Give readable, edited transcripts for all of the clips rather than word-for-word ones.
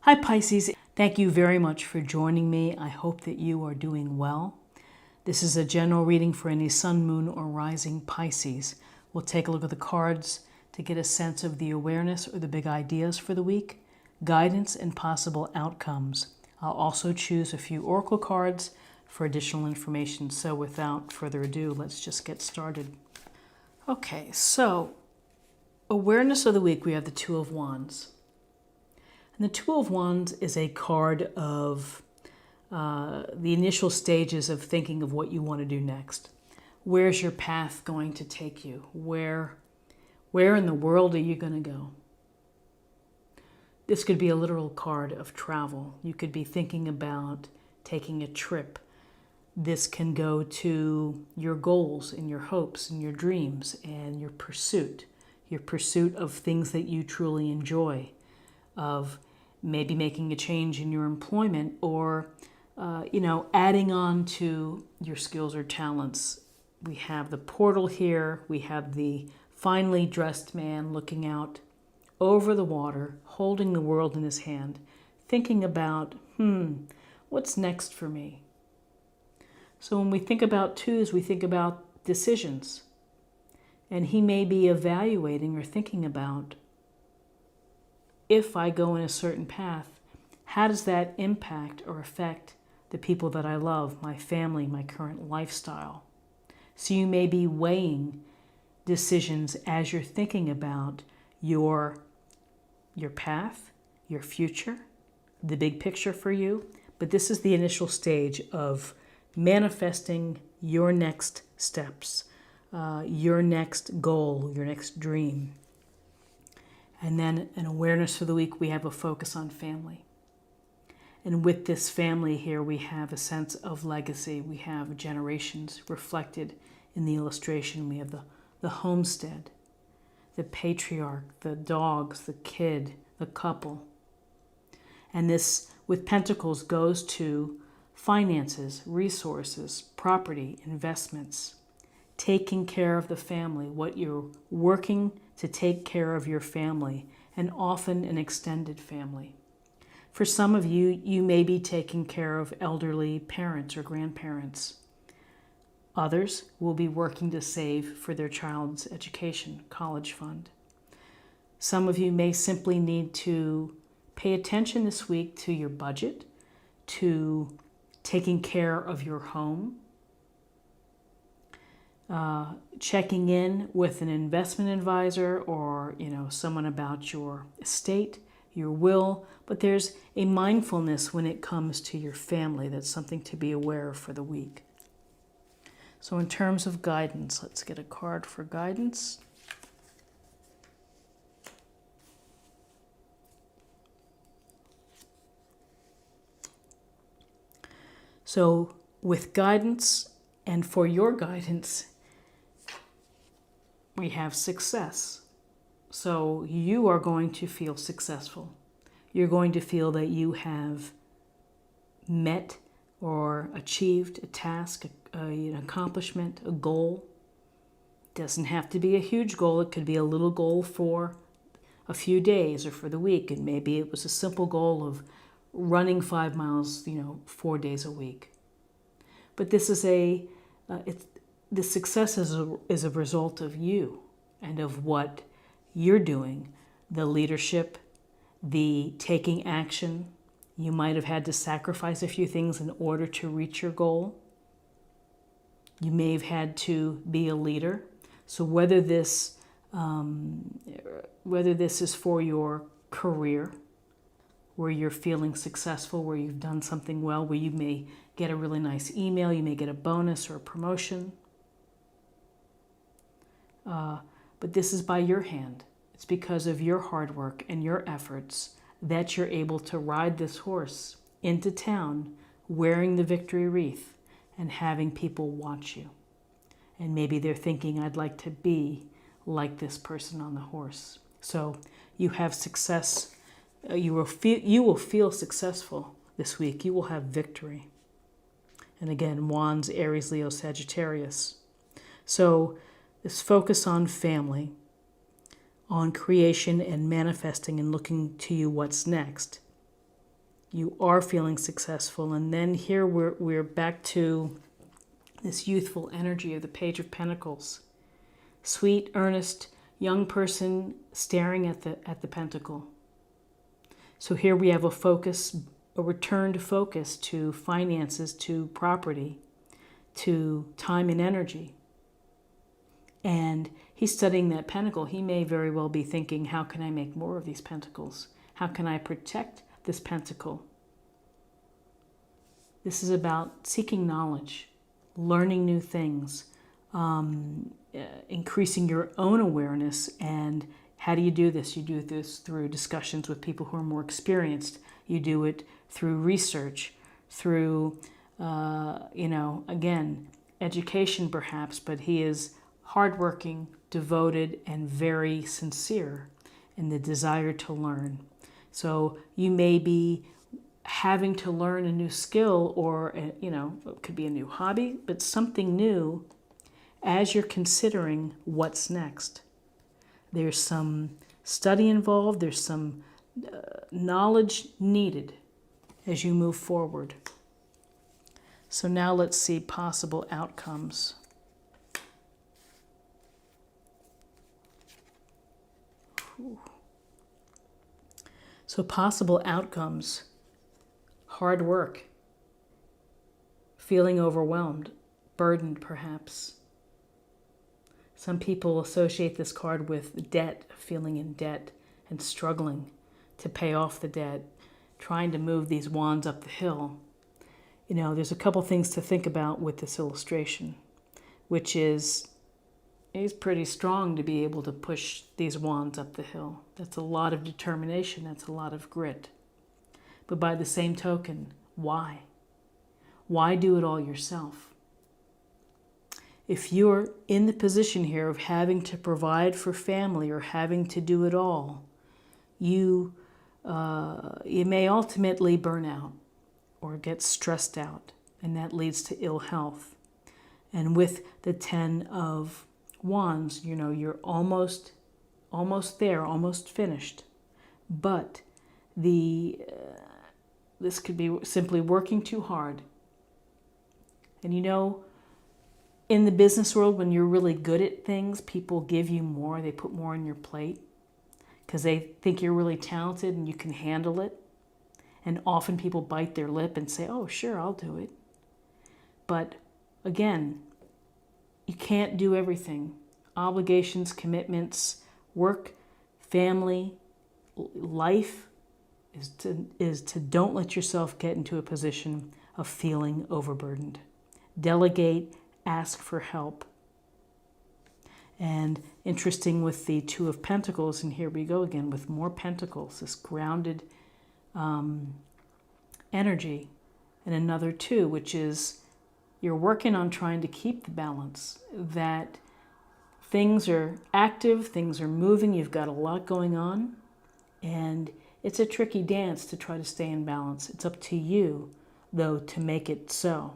Hi Pisces, thank you very much for joining me. I hope that you are doing well. This is a general reading for any sun, moon, or rising Pisces. We'll take a look at the cards to get a sense of the awareness or the big ideas for the week, guidance, and possible outcomes. I'll also choose a few oracle cards for additional information. So without further ado, let's just get started. Okay, so awareness of the week, we have the Two of Wands. And the Two of Wands is a card of the initial stages of thinking of what you want to do next. Where's your path going to take you? Where in the world are you going to go? This could be a literal card of travel. You could be thinking about taking a trip. This can go to your goals and your hopes and your dreams and your pursuit of things that you truly enjoy, of maybe making a change in your employment or, adding on to your skills or talents. We have the portal here. We have the finely dressed man looking out over the water, holding the world in his hand, thinking about, what's next for me? So when we think about twos, we think about decisions. And he may be evaluating or thinking about, if I go in a certain path, how does that impact or affect the people that I love, my family, my current lifestyle? So you may be weighing decisions as you're thinking about your path, your future, the big picture for you. But this is the initial stage of manifesting your next steps, your next goal, your next dream. And then an awareness for the week, we have a focus on family. And with this family here, we have a sense of legacy. We have generations reflected in the illustration. We have the homestead, the patriarch, the dogs, the kid, the couple. And this, with pentacles, goes to finances, resources, property, investments, taking care of the family, what you're working to take care of your family, and often an extended family. For some of you, you may be taking care of elderly parents or grandparents. Others will be working to save for their child's education, college fund. Some of you may simply need to pay attention this week to your budget, to taking care of your home, checking in with an investment advisor or someone about your estate, your will. But there's a mindfulness when it comes to your family. That's something to be aware of for the week. So in terms of guidance, let's get a card for guidance. So with guidance and for your guidance, we have success. So you are going to feel successful. You're going to feel that you have met or achieved a task, an accomplishment, a goal. It doesn't have to be a huge goal. It could be a little goal for a few days or for the week. And maybe it was a simple goal of running 5 miles, 4 days a week. But this is the success is a result of you and of what you're doing, the leadership, the taking action. You might have had to sacrifice a few things in order to reach your goal. You may have had to be a leader. So whether this is for your career, where you're feeling successful, where you've done something well, where you may get a really nice email, you may get a bonus or a promotion. But this is by your hand. It's because of your hard work and your efforts that you're able to ride this horse into town wearing the victory wreath and having people watch you. And maybe they're thinking, I'd like to be like this person on the horse. So you have success. You will feel successful this week. You will have victory. And again, Wands, Aries, Leo, Sagittarius. So this focus on family, on creation and manifesting and looking to you what's next. You are feeling successful. And then here we're back to this youthful energy of the Page of Pentacles. Sweet, earnest, young person staring at the pentacle. So here we have a focus, a return to focus to finances, to property, to time and energy. And he's studying that pentacle. He may very well be thinking, how can I make more of these pentacles? How can I protect this pentacle? This is about seeking knowledge, learning new things, increasing your own awareness. And how do you do this? You do this through discussions with people who are more experienced. You do it through research, through, again, education perhaps, but he is hardworking, devoted, and very sincere in the desire to learn. So you may be having to learn a new skill, or, it could be a new hobby, but something new as you're considering what's next. There's some study involved, there's some knowledge needed as you move forward. So now let's see possible outcomes. So possible outcomes: hard work, feeling overwhelmed, burdened perhaps. Some people associate this card with debt, feeling in debt and struggling to pay off the debt, trying to move these wands up the hill. There's a couple things to think about with this illustration, which is he's pretty strong to be able to push these wands up the hill. That's a lot of determination. That's a lot of grit. But by the same token, why? Why do it all yourself? If you're in the position here of having to provide for family or having to do it all, you may ultimately burn out or get stressed out, and that leads to ill health. And with the 10 of Wands, you're almost there, almost finished. But this could be simply working too hard. And in the business world, when you're really good at things, people give you more, they put more on your plate because they think you're really talented and you can handle it. And often people bite their lip and say, oh, sure, I'll do it. But again, you can't do everything. Obligations, commitments, work, family, life is to don't let yourself get into a position of feeling overburdened. Delegate, ask for help. And interesting with the Two of Pentacles, and here we go again with more pentacles, this grounded energy, and another two, which is you're working on trying to keep the balance, that things are active, things are moving, you've got a lot going on, and it's a tricky dance to try to stay in balance. It's up to you, though, to make it so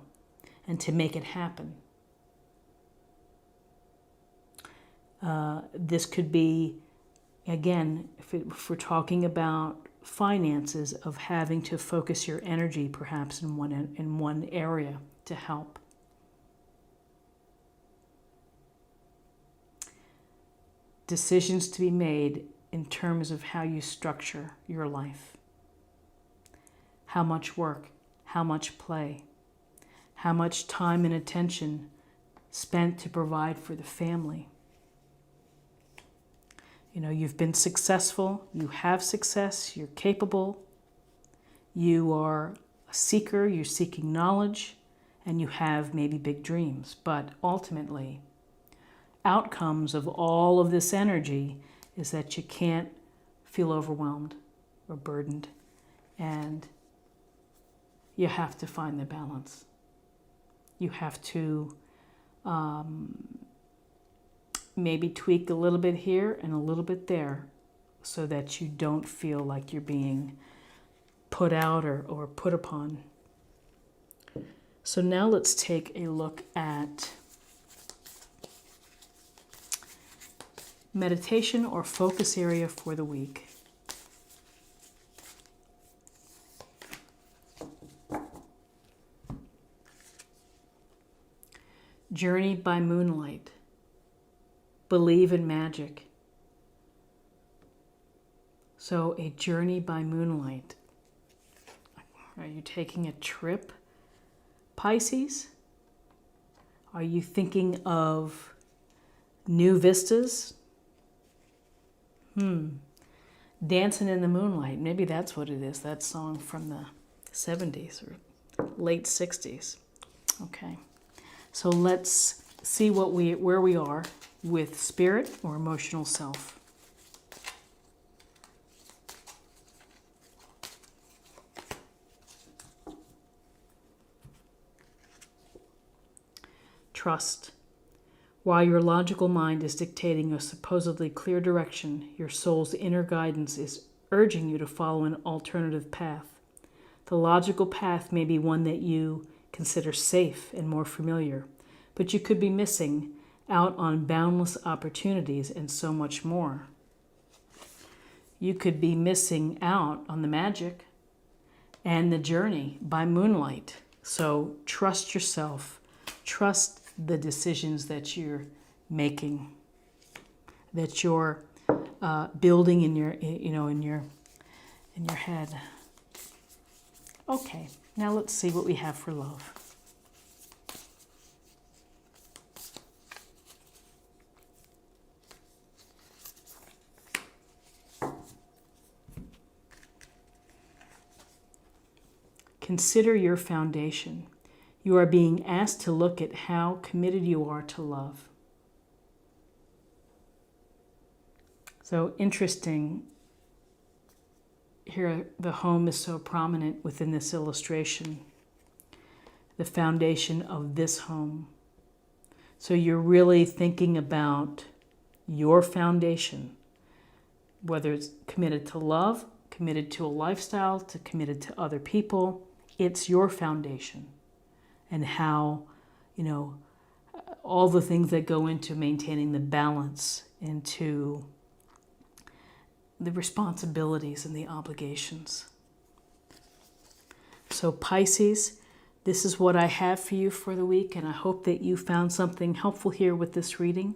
and to make it happen. This could be, again, if we're talking about finances, of having to focus your energy perhaps in one area to help. Decisions to be made in terms of how you structure your life. How much work, how much play, how much time and attention spent to provide for the family. You've been successful, you have success, you're capable, you are a seeker, you're seeking knowledge, and you have maybe big dreams. But ultimately, outcomes of all of this energy is that you can't feel overwhelmed or burdened, and you have to find the balance. You have to maybe tweak a little bit here and a little bit there so that you don't feel like you're being put out or put upon. So now let's take a look at meditation or focus area for the week. Journey by moonlight. Believe in magic. So a journey by moonlight. Are you taking a trip, Pisces? Are you thinking of new vistas? Dancing in the Moonlight. Maybe that's what it is. That song from the 70s or late 60s. Okay. So let's see where we are with spirit or emotional self. Trust. While your logical mind is dictating a supposedly clear direction, your soul's inner guidance is urging you to follow an alternative path. The logical path may be one that you consider safe and more familiar, but you could be missing out on boundless opportunities and so much more. You could be missing out on the magic and the journey by moonlight. So trust yourself. Trust the decisions that you're making, that you're building in your, in your head. Okay, now let's see what we have for love. Consider your foundation. You are being asked to look at how committed you are to love. So interesting. Here, the home is so prominent within this illustration. The foundation of this home. So you're really thinking about your foundation, whether it's committed to love, committed to a lifestyle, to committed to other people. It's your foundation. And how, all the things that go into maintaining the balance, into the responsibilities and the obligations. So Pisces, this is what I have for you for the week, and I hope that you found something helpful here with this reading.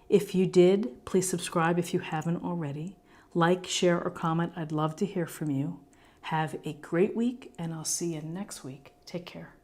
If you did, please subscribe if you haven't already. Like, share, or comment. I'd love to hear from you. Have a great week, and I'll see you next week. Take care.